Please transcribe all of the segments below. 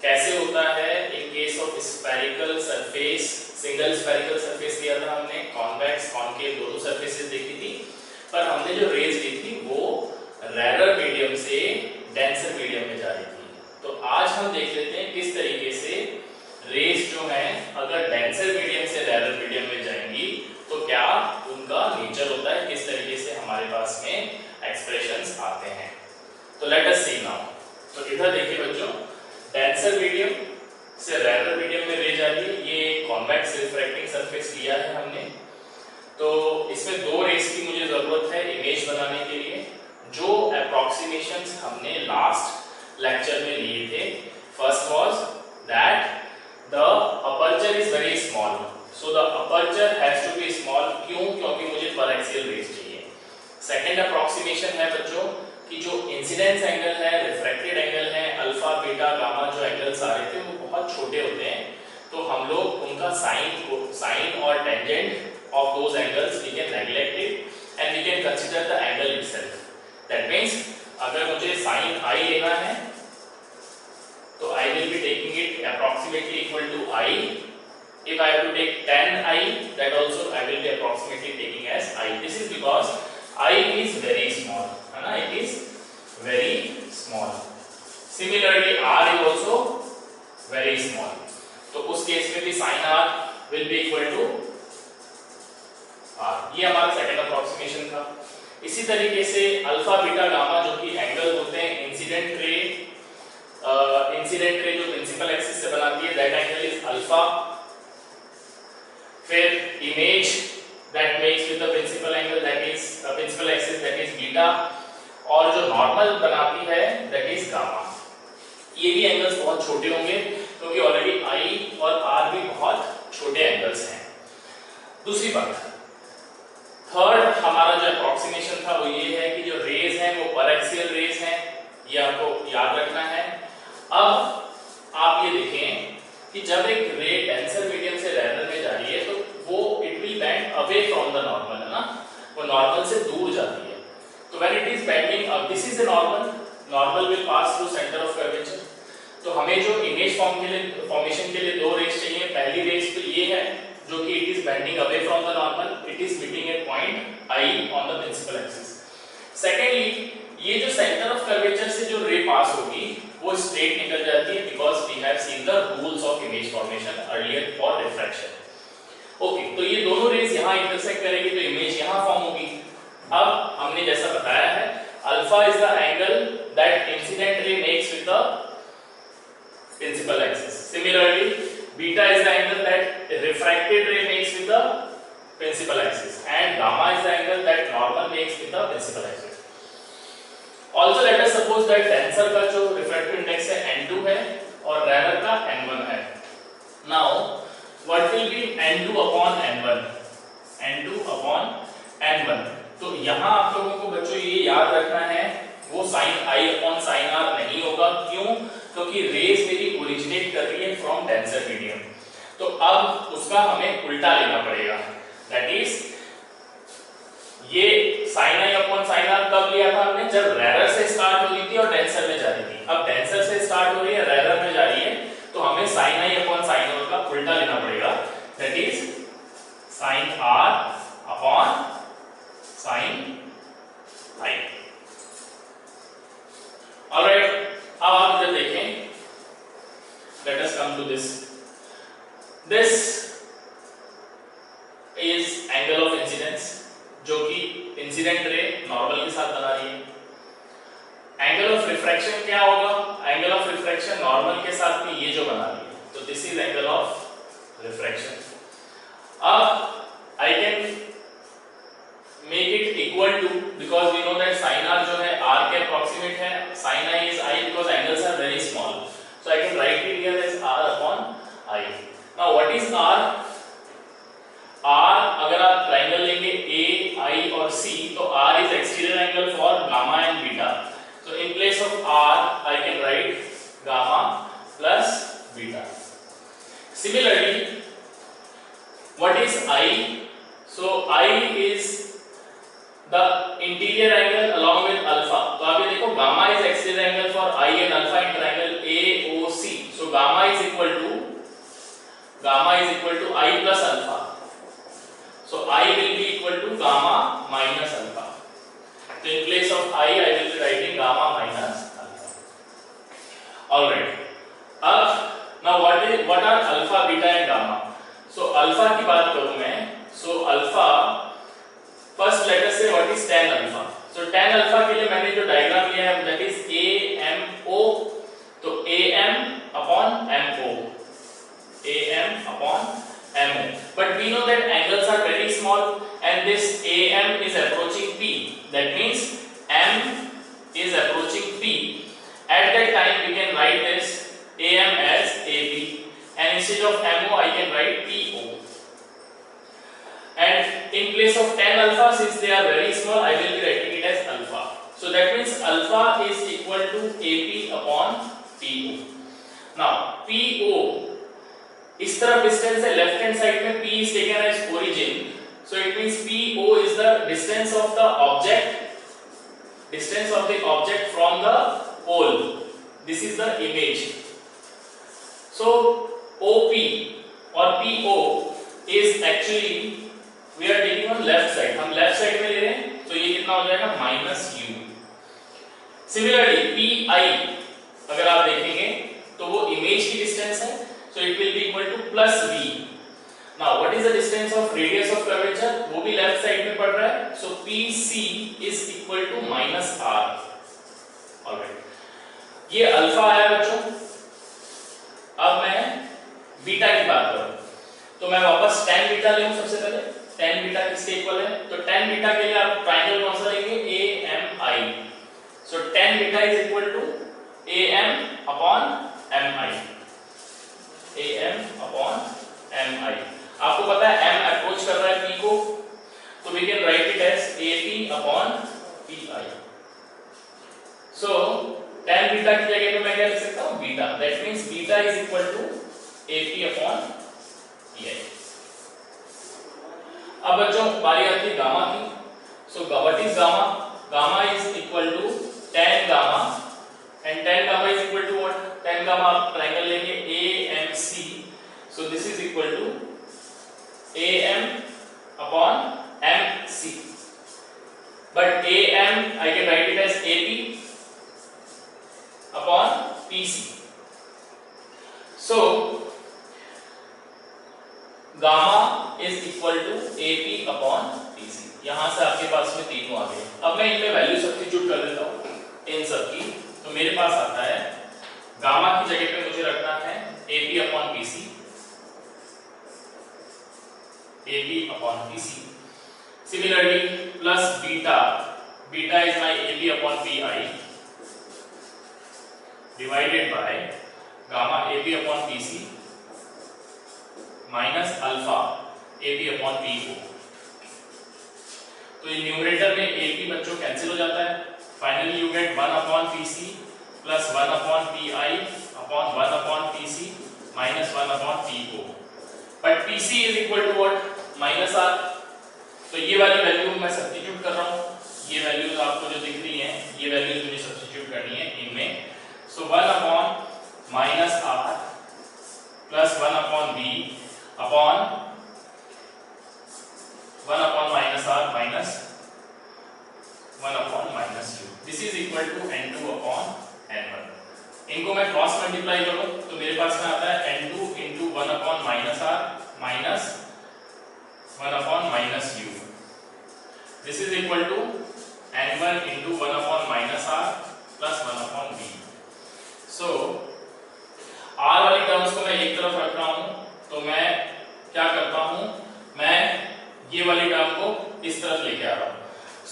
कैसे होता है in case of spherical surface. Single spherical surface लिया था हमने, कॉन्वेक्स कॉनकेव दोनों सरफेसेस देखी थी, पर हमने जो रेज ली थी वो रेरर मीडियम से डेंसर मीडियम में जा रही थी। तो आज हम देख लेते हैं किस तरीके से रेज जो है अगर डेंसर मीडियम से रेरर मीडियम में जाएंगी तो क्या उनका नेचर होता है, किस तरीके से हमारे पास में एक्सप्रेशंस आते हैं। तो लेट अस सी नाउ। तो इधर देखिए बच्चों, डेंसर मीडियम से रेरर मीडियम में रेज आ रही है। ये कॉन्वेक्स रिफ्रैक्टिंग सरफेस लिया है हमने, तो इसमें दो रेज की मुझे जरूरत है इमेज बनाने के लिए। जो अप्रोक्सीमेशंस हमने लास्ट लेक्चर में लिए थे, first was that the aperture is very small, so the aperture has to be small. क्यों? क्योंकि मुझे पर एक्सियल रेज चाहिए। सेकंड अप्रोक्सीमेशन है बच्चों कि जो इंसिडेंस एंगल है, रिफ्रैक्टेड एंगल है, अल्फा बीटा गामा जो एंगल्स आ रहे थे वो बहुत छोटे होते हैं, तो हम लोग उनका साइन और tangent of those angles we can neglect it and we can consider the angle itself. That means अगर मुझे साइन आई लेना है तो I will be taking it approximately equal to I. If I have to take tan I, that also I will be approximately taking as I. This is because I is very small, है ना, it is very small. Similarly R is also very small. तो उस case में भी sin R will be equal to R. ये हमारा second approximation था। इसी तरीके से अल्फा बीटा गामा जो कि एंगल होते हैं इंसिडेंट रे जो प्रिंसिपल एक्सिस से बनाती है, दैट एंगल इज अल्फा। फिर image that makes with the principal angle that is principal axis that is beta, और जो नॉर्मल बनाती है that is gamma। ये भी एंगल्स बहुत छोटे होंगे क्योंकि ऑलरेडी I और R भी बहुत छोटे एंगल्स हैं। दूसरी बात, थर्ड हमारा जो अप्रोक्सीमेशन था वो ये है कि जो रेज हैं वो पर एक्सियल रेज हैं, ये आपको याद रखना है। अब आप ये देखें कि जब एक रे डेंसर मीडियम से रेरर में जा रही है तो वो it will bend away from the normal, है ना, वो नॉर्मल से दूर जाती है। तो when it is bending up, this is the normal will pass through centre of curvature. तो हमें जो इमेज फॉर्मेशन के लिए दो रेज चाहिए। पहली रेज तो ये है जो कि it is bending away from the normal, it is meeting at point I on the principal axis. Secondly, ये जो सेंटर ऑफ कर्वेचर से जो रे पास होगी वो स्ट्रेट निकल जाती है, because we have seen the rules of image formation earlier for refraction. Okay, तो ये दोनों रेज यहाँ इंटरसेक्ट करेगी तो इमेज यहाँ फॉर्म होगी। अब हमने जैसा बताया है, alpha is the angle that incident ray makes with the principal axis. Similarly beta is the angle that refracted ray makes with the principal axis and gamma is the angle that normal makes with the principal axis. Also let us suppose that denser का जो refractive index है n2 है और rarer का n1 है। Now what will be n2 upon n1? n2 upon n1। तो यहाँ आप लोगों को बच्चों ये याद रखना है, वो sin I upon sin R नहीं होगा। क्यों? क्योंकि रेज मेरी ओरिजिनेट कर रही है फ्रॉम डेंसर मीडियम, तो अब उसका हमें उल्टा लेना पड़ेगा। दैट इज ये sin I upon sin R कब लिया था हमने? जब रेरर से स्टार्ट हो रही थी और डेंसर में जा रही थी। अब डेंसर से स्टार्ट हो रही है, रेरर में जा रही है, तो हमें sin I upon sin R का उल्टा लेना पड़ेगा। That is sin R upon sin I। Alright, अब आप इधर देखें, let us come to this is angle of incidence जो कि इंसिडेंट रे नॉर्मल के साथ बना रही है। एंगल ऑफ रिफ्रैक्शन क्या होगा? एंगल ऑफ रिफ्रैक्शन नॉर्मल के साथ भी ये जो बना रही है, तो this is angle of refraction. अब I can make it equal to, because we know that sin R जो है R के अप्रोक्सीमेट है, sin I is I because angles are very small, so I can write it here as R upon I। now what is R? R अगर आप triangle लेंगे A, I और C, तो R is exterior angle for gamma and beta, so in place of R I can write gamma plus beta। similarly what is I? so I is the interior angle along with alpha, तो आप ये देखो gamma is exterior angle for I and alpha in triangle AOC, so is equal to I plus alpha. So I will be equal to gamma minus alpha. So in place of I will be writing gamma minus alpha. All right. Now what are alpha, beta and gamma? So alpha की बात करूं मैं. So alpha, first let us say what is tan alpha. So tan alpha के लिए मैंने जो diagram लिया है that is AMO. तो AM upon MO. AM upon MO. But we know that angles are very small and this AM is approaching P. That means M is approaching P. At that time we can write this AM as AB and instead of MO I can write PO. And in place of tan alpha, since they are very small, I will be writing it as alpha. So that means alpha is equal to AP upon PO. Now PO, इस तरफ distance है, left hand side में P is taken as origin. So it means PO is the distance of the object from the pole. This is the image. So OP or PO is actually we are taking on left side. हम left side में ले रहे हैं, तो ये कितना हो जाएगा minus U. Similarly PI अगर आप देखेंगे तो वो image की distance है, so it will be equal to plus V. Now what is the distance of radius of curvature? वो भी left side में पड़ रहा है, so PC is equal to minus R. Alright. ये अल्फा है बच्चों. अब मैं बीटा की बात करूं तो मैं वापस tan बीटा ले लूं. सबसे पहले tan बीटा किसके इक्वल है? तो tan बीटा के लिए आप ट्रायंगल कौन सा लेंगे? AMI. So tan beta is equal to AM upon MI. AM upon MI. आपको पता है M अप्रोच कर रहा है P को, तो we can write it as AP upon PI. So tan beta की जगह पे मैं क्या लिख सकता हूँ? Beta. That means beta is equal to AP upon PI. अब बच्चों बारी आती है गामा की. So what is gamma? Gamma is equal to tan gamma and tan gamma is equal to what? Tan gamma आप ट्रायंगल लेंगे AMC. So this is equal to AM upon MC. But AM I can write it as AP upon PC. So gamma is equal to AP upon PC. यहां से आपके पास में तीनों आ गए. अब मैं इनमें वैल्यू सब्स्टिट्यूट कर देता हूं इन सब की. तो मेरे पास आता है गामा की जगह पे मुझे रखना है AP upon PC. AP upon PC. Similarly plus beta. Beta is my AP upon PI divided by gamma AP upon PC minus alpha AP upon PO. तो ये न्यूमरेटर में AP बच्चों कैंसिल हो जाता है. Finally you get 1 upon PC plus 1 upon PI upon 1 upon PC minus 1 upon PO. But PC is equal to what? Minus R. तो ये वाली वैल्यू मैं सब्स्टिट्यूट कर रहा हूँ. ये वैल्यूज आपको जो दिख रही हैं, ये वैल्यूज मुझे सब्स्टिट्यूट करनी है इनमें. So 1 upon minus R plus 1 upon B upon 1 upon minus R minus 1 upon minus U. This is equal to N2 upon N1. इनको मैं क्रॉस मल्टीप्लाई करूं तो मेरे पास में आता है N2 into 1 upon minus R minus 1 upon minus U. This is equal to N1 into 1 upon minus R plus 1 upon B. So R वाली terms को मैं एक तरफ रख रहा हूं, तो मैं क्या करता हूं, मैं ये वाली टर्म को इस तरफ लेके आ रहा हूं.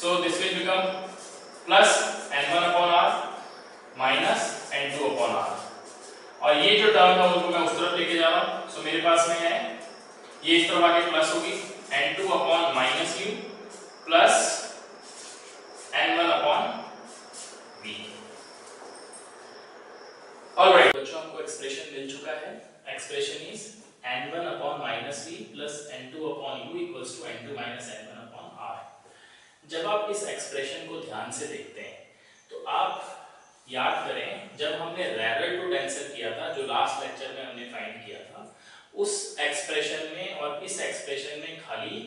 So this will become plus N1 upon R minus N2 upon R. और ये जो टर्म है उसको मैं उस तरफ लेके जा रहा हूं. So मेरे पास में है ये इस तरफ आके प्लस होगी N2 upon minus U plus N1 upon V. Alright, बच्चों हमको एक्सप्रेशन मिल चुका है. Expression is N1 upon minus V plus N2 upon U equals to N2 minus N1 upon R. जब आप इस एक्सप्रेशन को ध्यान से देखते हैं तो आप याद करें जब हमने रैरल टू टेंसर किया था, जो लास्ट लेक्चर में हमने उस एक्सप्रेशन में और इस एक्सप्रेशन में खाली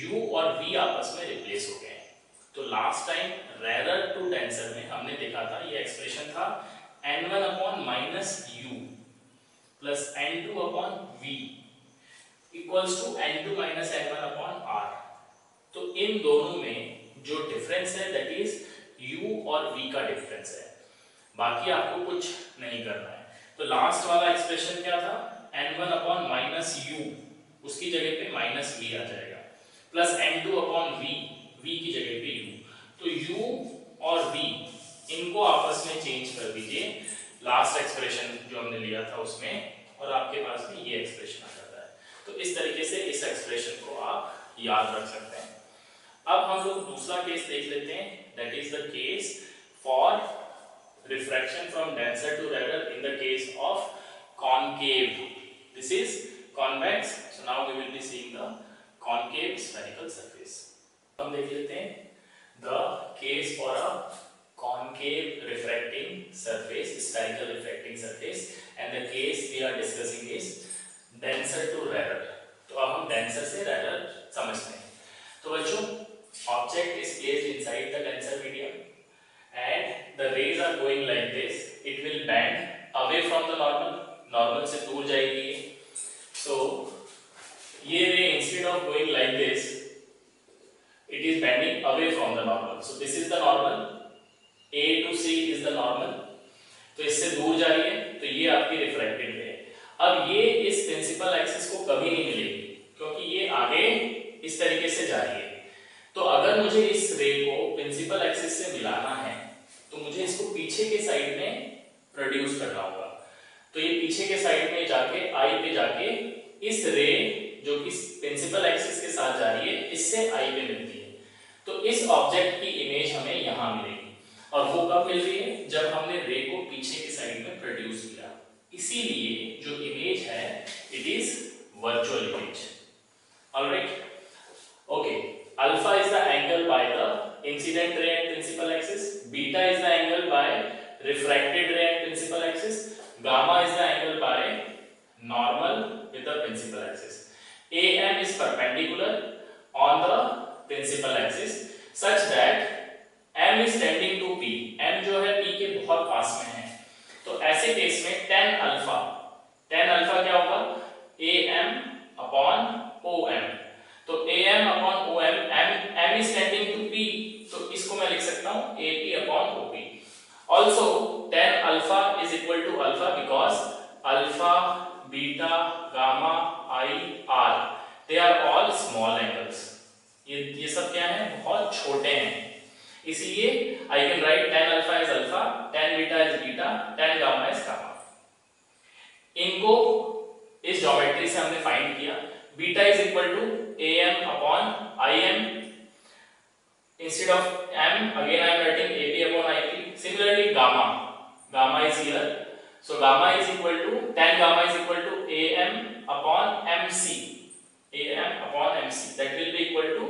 u और v आपस में रिप्लेस हो गए। तो last time rarer to denser में हमने देखा था ये एक्सप्रेशन था n1 upon minus u plus n2 upon v equals to n2 minus n1 upon r। तो इन दोनों में जो डिफरेंस है दैट इज u और v का डिफरेंस है, बाकी आपको कुछ नहीं करना है। तो लास्ट वाला एक्सप्रेशन क्या था, n1 अपॉन माइनस u, उसकी जगह पे माइनस v आ जाएगा, plus n2 upon v, v की जगह पे u। तो u और v इनको आपस में चेंज कर दीजिए लास्ट एक्सप्रेशन जो हमने लिया था उसमें, और आपके पास में ये एक्सप्रेशन आ जाता है। तो इस तरीके से इस एक्सप्रेशन को आप याद रख सकते हैं। अब हम लोग दूसरा केस देख लेते हैं, that is the case for refraction from denser to rarer in the case of concave. This is convex, so now we will be seeing the concave spherical surface. हम देख लेते हैं the case for a concave refracting surface, spherical refracting surface, and the case we are discussing is denser to rarer. तो अब हम denser से rarer समझते हैं। तो बच्चों object is placed inside the denser medium and the rays are going like this, it will bend away from the normal से दूर जाएगी। so ये ray instead of going like this it is bending away from the normal, so this is the normal, A to C is the normal, तो इससे दूर जा रही है, तो ये आपकी रिफ्रैक्टेड रे। अब ये इस प्रिंसिपल एक्सिस को कभी नहीं मिलेगी क्योंकि ये आगे इस तरीके से जा रही है। तो अगर मुझे इस रे को प्रिंसिपल एक्सिस से मिलाना है तो मुझे इसको पीछे के साइड में प्रोड्यूस करना होगा। तो ये पीछे के साइड में जाके आई पे जाके इस रे जो कि प्रिंसिपल एक्सिस के साथ जा रही है इससे आई पे मिलती है। तो इस ऑब्जेक्ट की इमेज हमें यहाँ मिलेगी, और वो कब मिल रही है, जब हमने रे को पीछे के साइड में प्रोड्यूस किया। इसीलिए जो इमेज है it is virtual image. Alright, okay. Alpha is the angle by the incident ray and principal axis, beta is the angle by refracted ray and principal axis, gamma is the angle by normal with the principal axis. AM is perpendicular on the principal axis such that M is tending to P. M जो है P के बहुत पास में है। तो ऐसे case में tan alpha क्या होगा, AM upon OM। तो AM upon OM, M is tending to P, तो इसको मैं लिख सकता हूँ AP upon OP। Also tan alpha is equal to alpha because alpha, beta, gamma, I, R they are all small angles। ये सब क्या है, बहुत छोटे हैं, इसीलिए I can write tan alpha is alpha, tan beta is beta, tan gamma is gamma। इनको इस ज्योमेट्री से हमने फाइंड किया। Beta is equal to AM upon IM, instead of M again I am writing AP upon IP। Similarly gamma is here, so gamma is equal to tan gamma is equal to AM upon MC, that will be equal to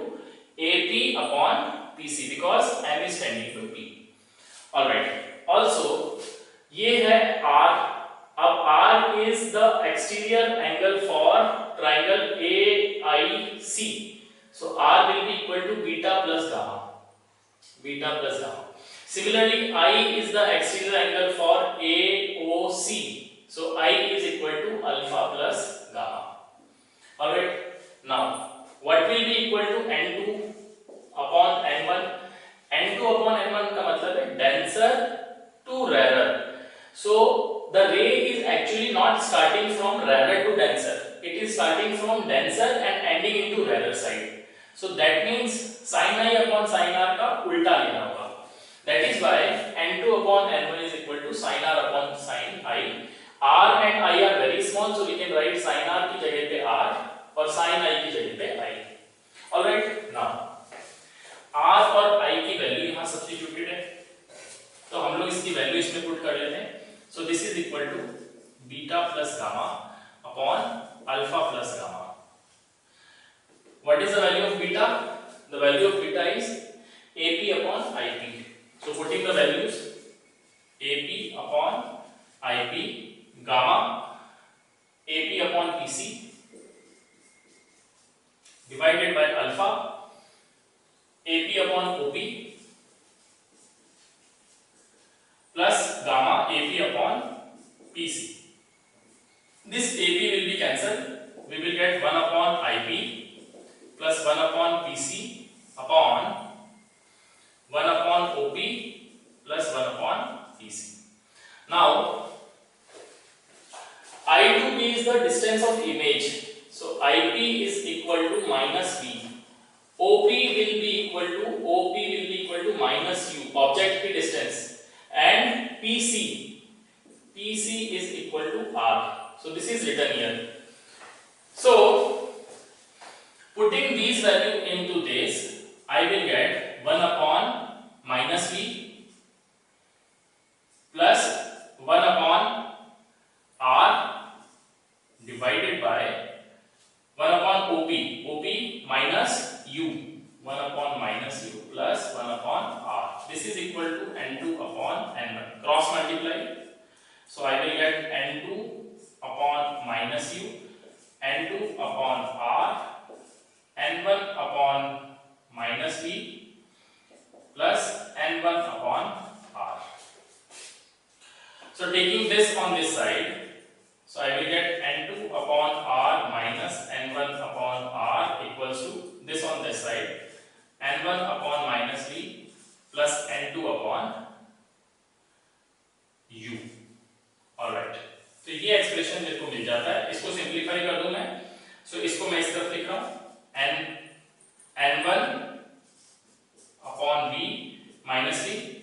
AP upon PC because M is tending to P। Alright, also ये है R। अब R is the exterior angle for triangle AIC, so R will be equal to beta plus gamma। Similarly I is the exterior angle for AOC, so I is equal to alpha plus gamma। Alright, now what will be equal to N2 upon N1? N2 upon N1 का मतलब है denser to rarer, so the ray is actually not starting from rarer to denser, it is starting from denser and ending into rarer side, so that means sin I upon sin R का उल्टा लेना होगा। that is why N2 upon N1 is equal to sin R upon sin I। R and I are very small, so we can write sin R की जगह पे R और sin I की जगह पे I। alright, now R और I की value यहाँ सब्स्टिट्यूटेड है, तो हम लोग इसकी वैल्यू इसमें पुट कर लेते हैं। So this is equal to beta plus gamma upon alpha plus gamma। What is the value of beta? The value of beta is AP upon IP। So putting the values, AP upon IP, gamma AP upon PC divided by alpha AP upon OP plus gamma AP upon PC. This AP will be cancelled. We will get 1 upon IP plus 1 upon PC upon 1 upon OP plus 1 upon PC. Now I2P is the distance of image. So IP is equal to minus V. OP will be equal to minus U, object की distance, and PC is equal to R. So this is written here. So putting these value into this, I will get 1 upon minus V plus 1 upon R divided by 1 upon OP minus U, 1 upon minus U plus 1 upon R. This is equal to N2 upon N1. Cross multiply. So I will get N2 upon minus U, N2 upon R, N1 upon minus V plus N1 upon R. So taking this on this side, so I will get N2 upon R minus N1 upon R equals to this on this side, N1 upon minus V plus N2 upon U. Alright, तो ये expression मेरे को मिल जाता है. इसको simplify कर दूं मैं. सो इसको मैं इस तरफ लिख रहा हूं, N1 upon V minus V,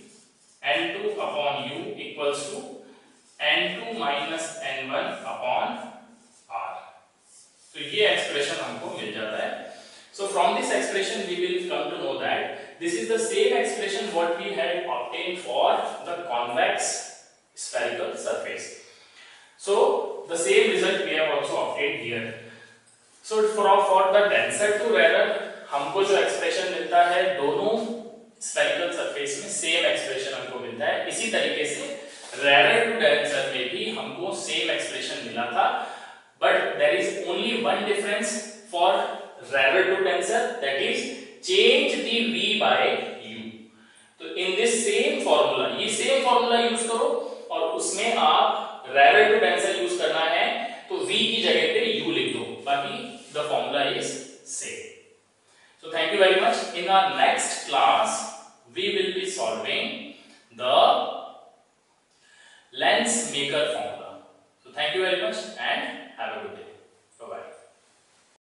N2 upon U equals to N2 minus N1 upon R. तो ये एक्सप्रेशन हमको मिल जाता है. So from this expression we will come to know that this is the same expression what we had obtained for the convex spherical surface. So the same result we have also obtained here. So for the denser to rarer हमको जो expression मिलता है दोनों spherical surface में same expression हमको मिलता है. इसी तरीके से rarer to denser में भी हमको सेम एक्सप्रेशन मिला था, but there is only one difference for rarer to denser, that is change the V by U. तो in this same formula, ये same formula यूज करो और उसमें आप rarer to denser यूज करना है तो V की जगह पे U लिख दो, बाकी the formula is same. So thank you very much. In our next class we will be solving the lens maker formula. So thank you very much and have a good day.